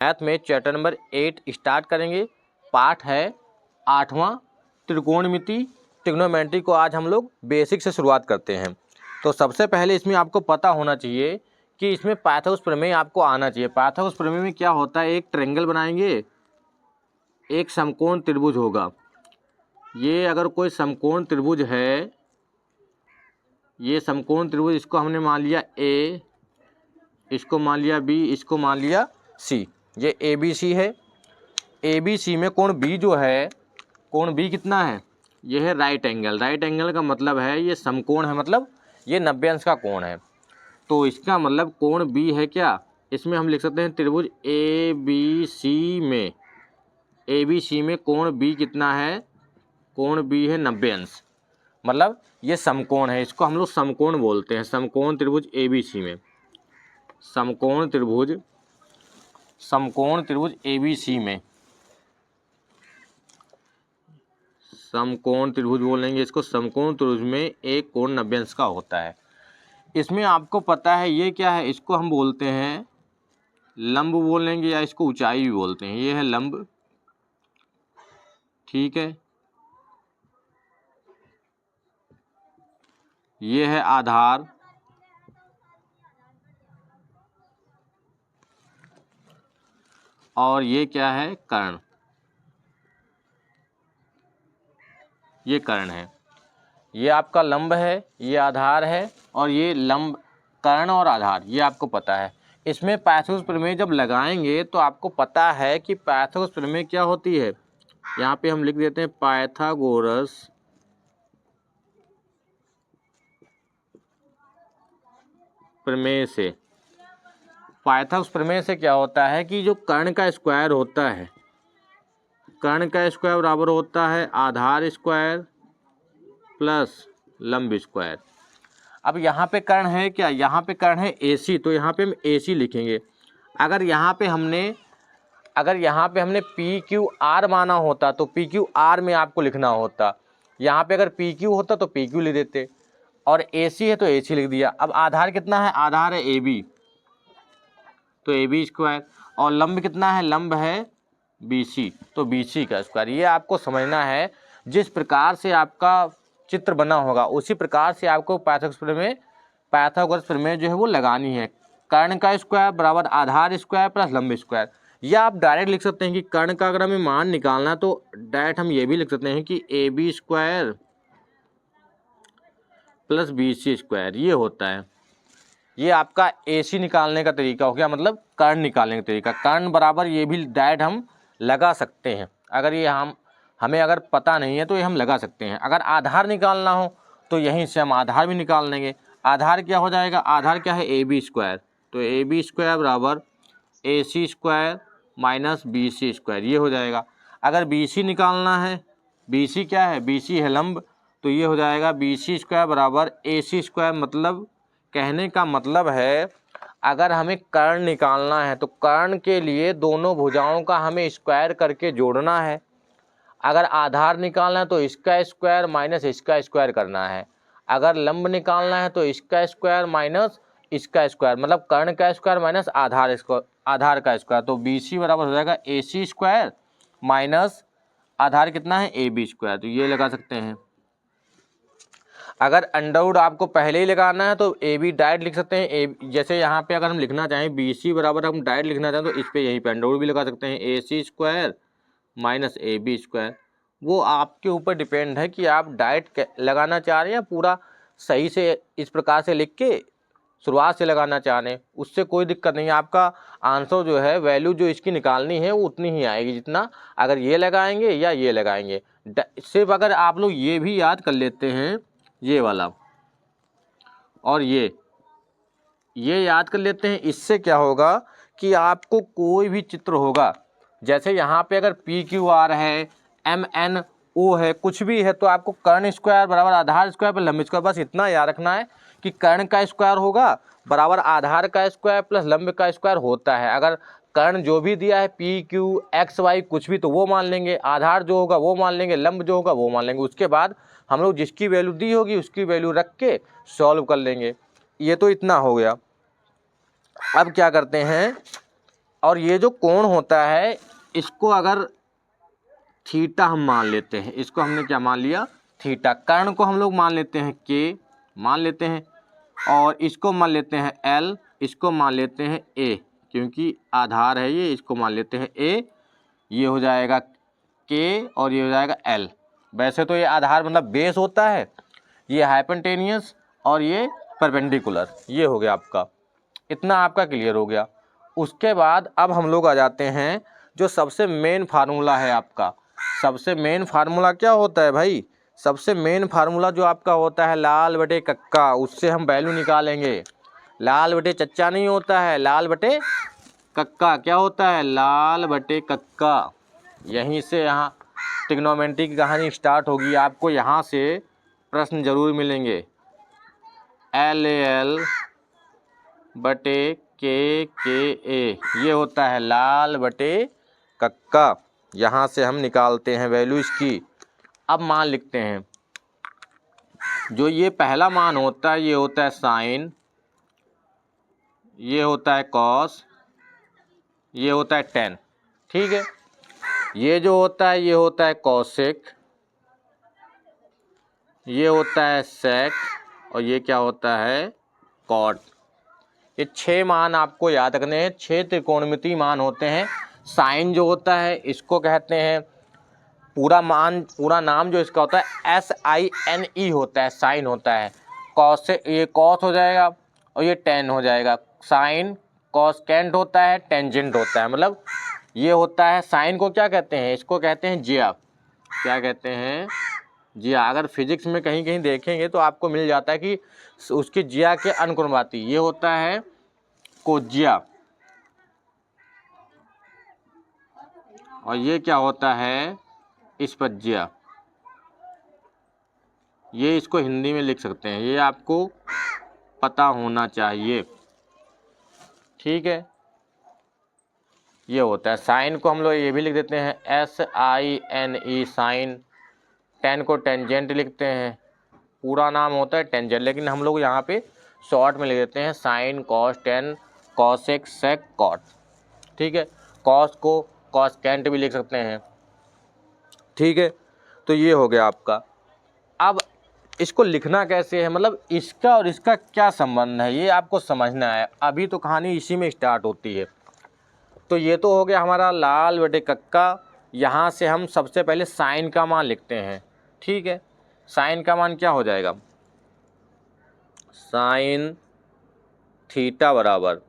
Math में chapter number 8 start करेंगे। पाठ है 8वां त्रिकोणमिति ट्रिग्नोमेट्री को आज हम लोग बेसिक से शुरुआत करते हैं। तो सबसे पहले इसमें आपको पता होना चाहिए कि इसमें पाइथागोरस प्रमेय आपको आना चाहिए। पाइथागोरस प्रमेय में क्या होता है, एक ट्रायंगल बनाएंगे, एक समकोण त्रिभुज होगा। ये अगर कोई समकोण त्रिभुज है, ये समकोण त्रिभुज, इसको हमने मान लिया ए, इसको मान लिया बी, इसको मान लिया सी। ये ए बी सी है। ए बी सी में कोण बी जो है, कोण बी कितना है, ये है राइट एंगल। राइट एंगल का मतलब है ये समकोण है, मतलब ये 90 अंश का कोण है। तो इसका मतलब कोण बी है क्या, इसमें हम लिख सकते हैं त्रिभुज ए बी सी में, ए बी सी में कोण बी कितना है, कोण बी है 90 अंश, मतलब ये समकोण है। इसको हम लोग समकोण बोलते हैं। समकोण त्रिभुज ए बी सी में, समकोण त्रिभुज ए बी सी में, समकोण त्रिभुज बोलेंगे इसको। समकोण त्रिभुज में एक कोण 90 अंश का होता है। इसमें आपको पता है ये क्या है, इसको हम बोलते हैं लंब बोलेंगे, या इसको ऊंचाई भी बोलते हैं। ये है लंब, ठीक है। ये है आधार, और ये क्या है, कर्ण। ये कर्ण है, ये आपका लंब है, ये आधार है, और ये लंब, कर्ण और आधार, ये आपको पता है। इसमें पाइथागोरस प्रमेय जब लगाएंगे तो आपको पता है कि पाइथागोरस प्रमेय क्या होती है। यहाँ पे हम लिख देते हैं पाइथागोरस प्रमेय से। पाइथागोरस प्रमेय से क्या होता है कि जो कर्ण का स्क्वायर होता है, कर्ण का स्क्वायर बराबर होता है आधार स्क्वायर प्लस लंब स्क्वायर। अब यहाँ पे कर्ण है क्या, यहाँ पे कर्ण है AC, तो यहाँ पे हम AC लिखेंगे। अगर यहाँ पे हमने PQR माना होता तो PQR में आपको लिखना होता। यहाँ पे अगर PQ होता तो PQ लिख देते, और AC है तो AC लिख दिया। अब आधार कितना है, आधार है AB, तो AB स्क्वायर, और लंब कितना है, लंब है BC, तो BC का स्क्वायर। ये आपको समझना है। जिस प्रकार से आपका चित्र बना होगा उसी प्रकार से आपको पाइथागोरस प्रमेय जो है वो लगानी है। कर्ण का स्क्वायर बराबर आधार स्क्वायर प्लस लंब स्क्वायर। या आप डायरेक्ट लिख सकते हैं कि कर्ण का अगर हमें मान निकालना तो डायरेक्ट हम ये भी लिख सकते हैं कि AB square plus BC square, ये होता है। ये आपका AC निकालने का तरीका हो गया, मतलब कर्ण निकालने का तरीका। कर्ण बराबर ये भी डायरेक्ट हम लगा सकते हैं। अगर ये हमें अगर पता नहीं है तो ये हम लगा सकते हैं। अगर आधार निकालना हो तो यहीं से हम आधार भी निकाल लेंगे। आधार क्या हो जाएगा, आधार क्या है AB स्क्वायर, तो AB स्क्वायर बराबर AC square minus BC square, ये हो जाएगा। अगर BC निकालना है, BC क्या है, BC है लंब, तो ये हो जाएगा BC स्क्वायर बराबर AC स्क्वायर। मतलब कहने का मतलब है अगर हमें कर्ण निकालना है तो कर्ण के लिए दोनों भुजाओं का हमें स्क्वायर करके जोड़ना है। अगर आधार निकालना है तो इसका स्क्वायर माइनस इसका स्क्वायर करना है। अगर लंब निकालना है तो इसका स्क्वायर माइनस इसका स्क्वायर, मतलब कर्ण का स्क्वायर माइनस आधार का स्क्वायर। तो BC बराबर हो जाएगा AC स्क्वायर माइनस आधार कितना है, AB स्क्वायर, तो ये लगा सकते हैं। अगर अंडरवुड आपको पहले ही लगाना है तो AB डायरेक्ट लिख सकते हैं। जैसे यहाँ पे अगर हम लिखना चाहें BC बराबर हम डायरेक्ट लिखना चाहें तो इस पे यहीं पे अंडरवुड भी लगा सकते हैं, AC square minus AB square. वो आपके ऊपर डिपेंड है कि आप डायरेक्ट लगाना चाह रहे हैं या पूरा सही से इस प्रकार से लिख के शुरुआत से लगाना चाह रहे हैं, उससे कोई दिक्कत नहीं है। आपका आंसर जो है, वैल्यू जो इसकी निकालनी है वो उतनी ही आएगी जितना अगर ये लगाएंगे या ये लगाएंगे। सिर्फ अगर आप लोग ये भी याद कर लेते हैं, ये वाला और ये याद कर लेते हैं, इससे क्या होगा कि आपको कोई भी चित्र होगा, जैसे यहाँ पे अगर PQR है, MNO है, कुछ भी है, तो आपको कर्ण स्क्वायर बराबर आधार स्क्वायर पर लंब स्क्वायर, बस इतना याद रखना है कि कर्ण का स्क्वायर होगा बराबर आधार का स्क्वायर प्लस लंब का स्क्वायर होता है। अगर कर्ण जो भी दिया है PQXY कुछ भी, तो वो मान लेंगे, आधार जो होगा वो मान लेंगे, लंब जो होगा वो मान लेंगे। उसके बाद हम लोग जिसकी वैल्यू दी होगी उसकी वैल्यू रख के सॉल्व कर लेंगे। ये तो इतना हो गया। अब क्या करते हैं, और ये जो कोण होता है इसको अगर थीटा हम मान लेते हैं, इसको हमने क्या मान लिया, थीटा। कर्ण को हम लोग मान लेते हैं के, मान लेते हैं, और इसको मान लेते हैं एल, इसको मान लेते हैं ए, क्योंकि आधार है ये, इसको मान लेते हैं ए, ये हो जाएगा के और ये हो जाएगा एल। वैसे तो ये आधार मतलब बेस होता है, ये हाइपोटेन्यूस और ये परपेंडिकुलर, ये हो गया आपका। इतना आपका क्लियर हो गया। उसके बाद अब हम लोग आ जाते हैं जो सबसे मेन फार्मूला है आपका। सबसे मेन फार्मूला क्या होता है भाई, सबसे मेन फार्मूला जो आपका होता है लाल बटे कक्का, उससे हम वैल्यू निकालेंगे। लाल बटे चच्चा नहीं होता है, लाल बटे कक्का। क्या होता है, लाल बटे कक्का। यहीं से यहाँ ट्रिग्नोमेट्री की कहानी स्टार्ट होगी। आपको यहाँ से प्रश्न जरूर मिलेंगे। एल एल बटे के ए, ये होता है लाल बटे कक्का। यहाँ से हम निकालते हैं वैल्यू इसकी। अब मान लिखते हैं, जो ये पहला मान होता है ये होता है साइन, ये होता है कॉस, ये होता है टेन। ठीक है, ये जो होता है ये होता है कॉसेक, ये होता है सेक, और ये क्या होता है, कॉट। ये 6 मान आपको याद रखने हैं, 6 त्रिकोणमितीय मान होते हैं। साइन जो होता है इसको कहते हैं, पूरा नाम जो इसका होता है SINE होता है, साइन होता है। कॉस से ये कॉस हो जाएगा और ये टेन हो जाएगा। साइन कॉसकेंट होता है, टेंजेंट होता है, मतलब ये होता है। साइन को क्या कहते हैं, इसको कहते हैं जिया। क्या कहते हैं, जिया। अगर फिजिक्स में कहीं कहीं देखेंगे तो आपको मिल जाता है कि उसकी जिया के अनुक्रमवाती, ये होता है कोज्जिया, और ये क्या होता है, स्पज्जिया। ये इसको हिंदी में लिख सकते हैं, ये आपको पता होना चाहिए। ठीक है, ये होता है। साइन को हम लोग ये भी लिख देते हैं SINE, साइन। टेन को टेंजेंट लिखते हैं, पूरा नाम होता है टेंजेंट, लेकिन हम लोग यहाँ पे शॉर्ट में लिख देते हैं sine cos tan cosec sec cot. ठीक है, कॉस को कॉसकेंट भी लिख सकते हैं। ठीक है, तो ये हो गया आपका। अब इसको लिखना कैसे है, मतलब इसका और इसका क्या संबंध है, ये आपको समझना है। अभी तो कहानी इसी में स्टार्ट होती है। तो ये तो हो गया हमारा लाल बटे कक्का। यहाँ से हम सबसे पहले साइन का मान लिखते हैं। ठीक है, साइन का मान क्या हो जाएगा, साइन थीटा बराबर,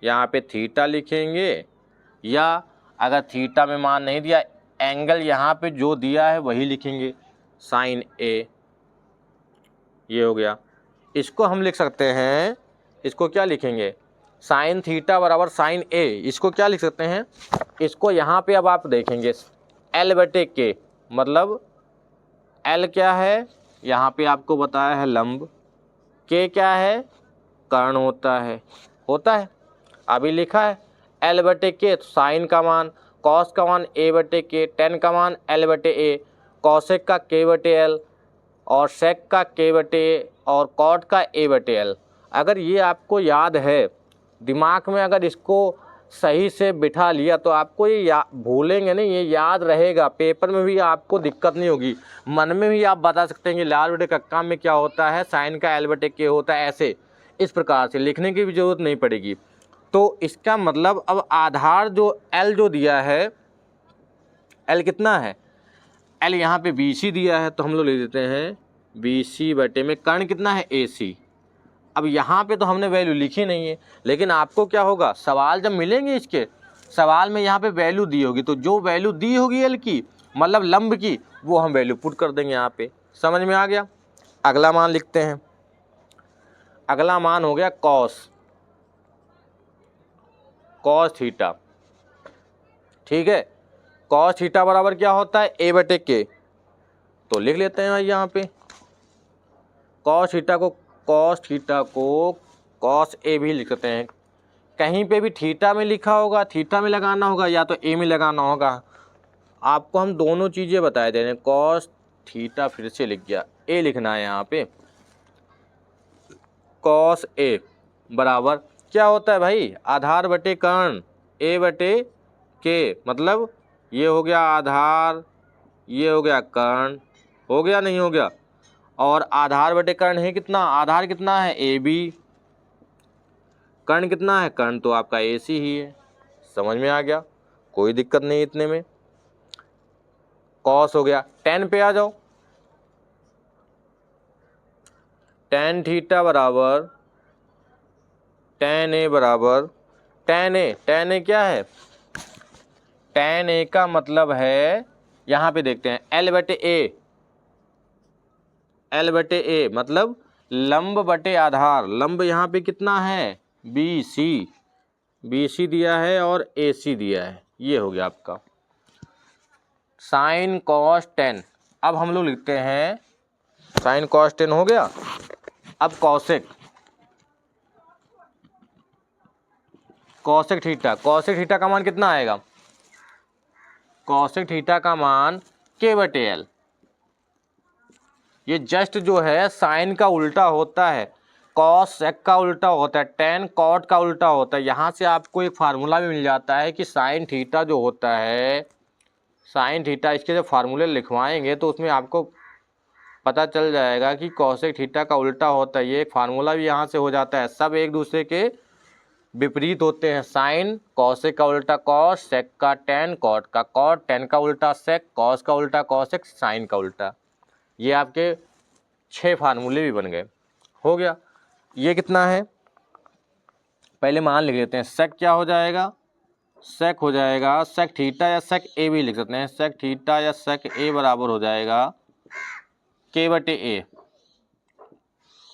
यहाँ पे थीटा लिखेंगे, या अगर थीटा में मान नहीं दिया, एंगल यहाँ पे जो दिया है वही लिखेंगे, साइन ए। ये हो गया। इसको हम लिख सकते हैं, इसको क्या लिखेंगे, साइन थीटा बराबर साइन ए। इसको क्या लिख सकते हैं, इसको यहाँ पे अब आप देखेंगे एल बटे के, मतलब एल क्या है, यहाँ पे आपको बताया है लंब, के क्या है, कर्ण होता है अभी लिखा है एल बटे के। तो साइन का मान, कॉस का मान ए बटे के, टेन का मान एल बटे ए, कॉसेक का के बटे एल, और सेक का के बटे ए, और कॉट का ए बटे एल। अगर ये आपको याद है, दिमाग में अगर इसको सही से बिठा लिया तो आपको ये भूलेंगे नहीं, ये याद रहेगा। पेपर में भी आपको दिक्कत नहीं होगी, मन में भी आप बता सकते हैं कि लाल बटे कक्का में क्या होता है, साइन का एल बटे के होता है। ऐसे इस प्रकार से लिखने की भी ज़रूरत नहीं पड़ेगी। तो इसका मतलब अब आधार जो एल जो दिया है, एल कितना है, एल यहाँ पे BC दिया है, तो हम लोग लिख देते हैं BC बटे में कर्ण कितना है, AC। अब यहाँ पे तो हमने वैल्यू लिखी नहीं है, लेकिन आपको क्या होगा, सवाल जब मिलेंगे इसके, सवाल में यहाँ पे वैल्यू दी होगी, तो जो वैल्यू दी होगी एल की, मतलब लंब की, वो हम वैल्यू पुट कर देंगे यहाँ पे। समझ में आ गया। अगला मान लिखते हैं। अगला मान हो गया कॉस थीटा। ठीक है, कॉस थीटा बराबर क्या होता है, ए बटे के। तो लिख लेते हैं भाई यहाँ पे कॉस थीटा को कॉस ए भी लिख सकते हैं। कहीं पे भी थीटा में लिखा होगा, थीटा में लगाना होगा, या तो ए में लगाना होगा। आपको हम दोनों चीज़ें बताए दे रहे हैं। कॉस थीटा फिर से लिख गया, ए लिखना है यहाँ पे। कॉस ए बराबर क्या होता है भाई, आधार बटे कर्ण। ए बटे के, मतलब ये हो गया आधार, ये हो गया कर्ण, हो गया नहीं हो गया, और आधार बटे कर्ण है कितना, आधार कितना है ए बी, कर्ण कितना है, कर्ण तो आपका ए सी ही है। समझ में आ गया, कोई दिक्कत नहीं इतने में। कॉस हो गया, टेन पे आ जाओ, टेन थीटा बराबर टेन ए बराबर टेन ए क्या है, टेन ए का मतलब है, यहाँ पे देखते हैं एल बटे ए, एल बटे ए मतलब लंब बटे आधार, लंब यहाँ पे कितना है बी सी, बी सी दिया है और ए सी दिया है, ये हो गया आपका साइन कॉस टेन। अब हम लोग लिखते हैं साइन कॉस टेन हो गया। अब cosec, cosec theta, cosec theta का मान कितना आएगा, कॉसेक थीटा का मान के बटे एल, ये जस्ट जो है साइन का उल्टा होता है, कॉस सेक का उल्टा होता है, टेन कॉट का उल्टा होता है। यहाँ से आपको एक फार्मूला भी मिल जाता है कि साइन थीटा जो होता है, साइन थीटा, इसके जब फार्मूले लिखवाएंगे तो उसमें आपको पता चल जाएगा कि कॉसेक थीटा का उल्टा होता है। ये एक फार्मूला भी यहाँ से हो जाता है, सब एक दूसरे के विपरीत होते हैं। साइन कॉसेक का उल्टा कॉस, सेक का टेन, कॉट का कॉट, टेन का उल्टा सेक, कॉस का उल्टा कॉसेक, साइन का उल्टा। ये आपके 6 फार्मूले भी बन गए, हो गया। ये कितना है, पहले मान लिख लेते हैं, सेक क्या हो जाएगा, सेक हो जाएगा सेक थीटा या सेक ए भी लिख सकते हैं, सेक थीटा या सेक ए बराबर हो जाएगा के बटे ए,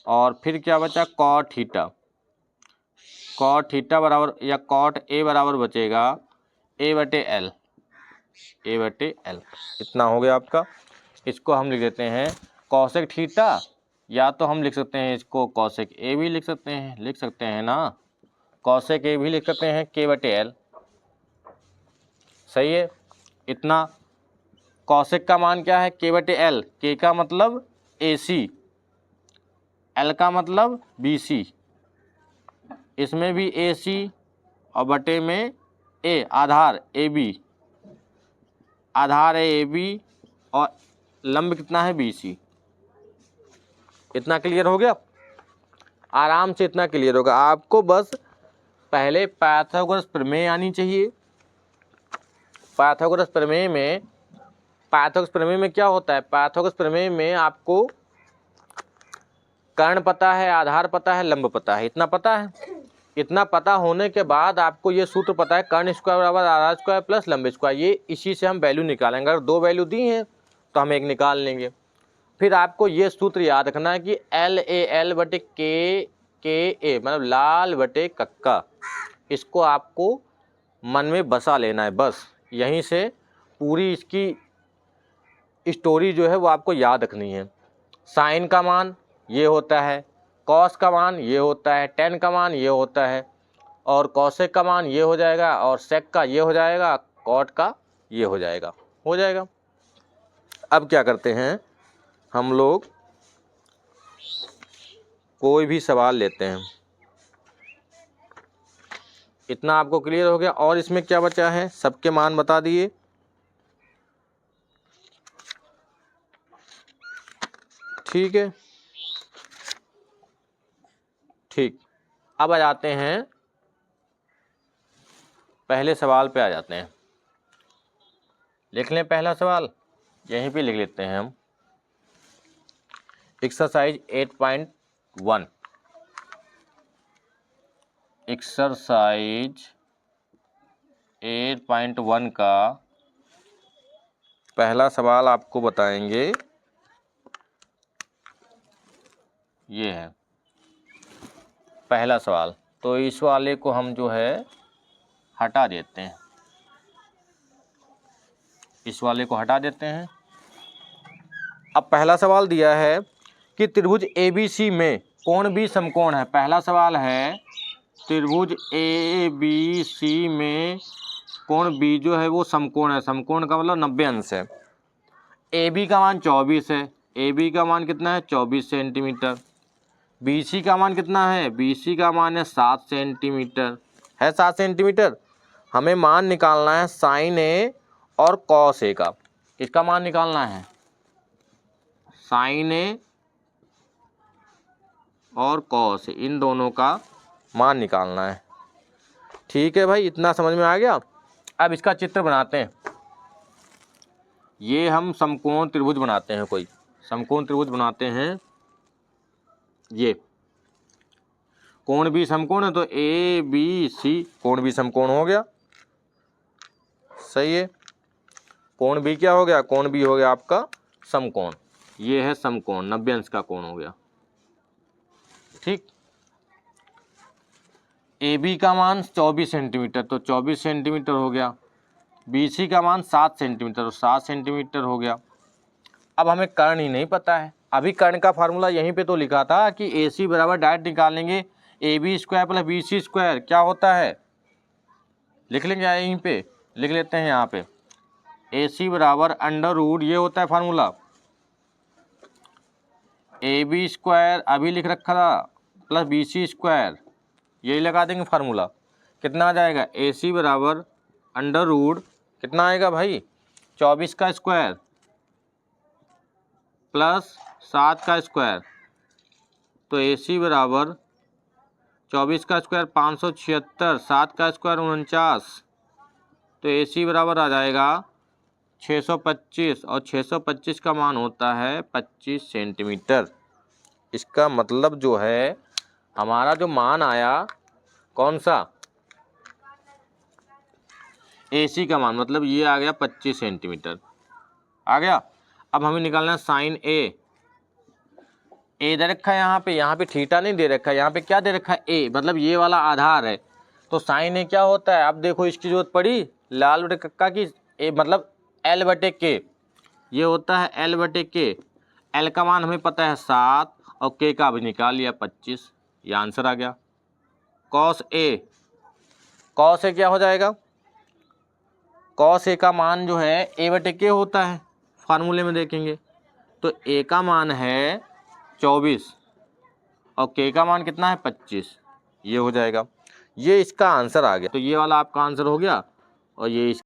और फिर क्या बचा कॉट थीटा, कॉट थीटा बराबर या कॉट ए बराबर बचेगा ए बटे एल, ए बटे एल, इतना हो गया आपका। इसको हम लिख देते हैं कॉसेक थीटा, या तो हम लिख सकते हैं इसको कॉसेक ए भी लिख सकते हैं ना, कॉसेक ए भी लिख सकते हैं के बटे एल, सही है। इतना कॉसेक का मान क्या है के बटे एल, के का मतलब ए सी, एल का मतलब बी सी, इसमें भी ए सी और बटे में ए, आधार ए बी, आधार है ए बी और लंब कितना है बी सी। इतना क्लियर हो गया, आराम से इतना क्लियर होगा आपको। बस पहले पाइथागोरस प्रमेय आनी चाहिए। पाइथागोरस प्रमेय में, पाइथागोरस प्रमेय में क्या होता है, पाइथागोरस प्रमेय में आपको कर्ण पता है, आधार पता है, लंब पता है, इतना पता है। इतना पता होने के बाद आपको ये सूत्र पता है, कर्ण स्क्वायर बराबर आधार स्क्वायर प्लस लंब स्क्वायर, ये इसी से हम वैल्यू निकालेंगे। अगर 2 वैल्यू दी हैं तो हम एक निकाल लेंगे। फिर आपको ये सूत्र याद रखना है कि एल ए एल बटे के ए, मतलब लाल बटे कक्का, इसको आपको मन में बसा लेना है। बस यहीं से पूरी इसकी स्टोरी जो है वो आपको याद रखनी है। साइन का मान ये होता है, कॉस का मान ये होता है, टेन का मान ये होता है, और कॉसेक का मान ये हो जाएगा, और सेक का ये हो जाएगा, कॉट का ये हो जाएगा, हो जाएगा। अब क्या करते हैं हम लोग, कोई भी सवाल लेते हैं। इतना आपको क्लियर हो गया। और इसमें क्या बचा है, सबके मान बता दिए। ठीक है, ठीक। अब आ जाते हैं पहले सवाल पे आ जाते हैं। लिख लें पहला सवाल, यहीं पे लिख लेते हैं हम। एक्सरसाइज 8.1, एक्सरसाइज 8.1 का पहला सवाल आपको बताएंगे, ये है पहला सवाल। तो इस वाले को हम जो है हटा देते हैं, इस वाले को हटा देते हैं। अब पहला सवाल दिया है कि त्रिभुज ABC में कोण भी समकोण है। पहला सवाल है त्रिभुज ABC में कोण B जो है वो समकोण है। समकोण का मतलब 90 अंश है। AB का मान 24 है, AB का मान कितना है 24 सेंटीमीटर। BC का मान कितना है, BC का मान है 7 सेंटीमीटर, है 7 सेंटीमीटर। हमें मान निकालना है साइन ए और कॉस ए का। किसका मान निकालना है? साइन ए और कॉस ए, इन दोनों का मान निकालना है। ठीक है भाई, इतना समझ में आ गया। अब इसका चित्र बनाते हैं। ये हम समकोण त्रिभुज बनाते हैं, कोई समकोण त्रिभुज बनाते हैं। ये कोण भी समकोण है तो ए बी सी, कोण भी समकोण हो गया, सही है। कोण भी क्या हो गया? कोण भी हो गया आपका समकोण। ये है समकोण, 90 अंश का कोण हो गया। ठीक। ए बी का मान 24 सेंटीमीटर तो 24 सेंटीमीटर हो गया। बी सी का मान 7 सेंटीमीटर तो 7 सेंटीमीटर हो गया। अब हमें कर्ण ही नहीं पता है। अभी कर्ण का फार्मूला यहीं पे तो लिखा था कि ए सी बराबर डायरेक्ट निकालेंगे A B square plus B C square. क्या होता है? लिख लेंगे, यहीं पे लिख लेते हैं। यहाँ पे ए सी बराबर अंडर रूट, ये होता है फार्मूला, ए बी स्क्वायर अभी लिख रखा था प्लस बी सी स्क्वायर, यही लगा देंगे फार्मूला। कितना आ जाएगा? ए सी बराबर अंडर रूट कितना आएगा भाई? 24 का स्क्वायर प्लस 7 का स्क्वायर, तो ए सी बराबर 24 का स्क्वायर 576, 7 का स्क्वायर 49, तो ए सी बराबर आ जाएगा 625 और 625 का मान होता है 25 सेंटीमीटर। इसका मतलब जो है हमारा जो मान आया कौन सा? ए सी का मान, मतलब ये आ गया 25 सेंटीमीटर आ गया। अब हमें निकालना है साइन ए। ए दे रखा है यहाँ पे थीटा नहीं दे रखा है, यहाँ पे क्या दे रखा है? ए, मतलब ये वाला आधार है। तो साइन ए क्या होता है? अब देखो इसकी जरूरत पड़ी लाल बटे कक्का की, ए मतलब एल बटे के, ये होता है एल बटे के। एल का मान हमें पता है 7 और के का भी निकाल लिया 25, ये आंसर आ गया। कॉस ए, कॉस ए क्या हो जाएगा? कॉस ए का मान जो है ए बटे के होता है, फार्मूले में देखेंगे तो ए का मान है 24 और के का मान कितना है? 25, ये हो जाएगा। ये इसका आंसर आ गया। तो ये वाला आपका आंसर हो गया और ये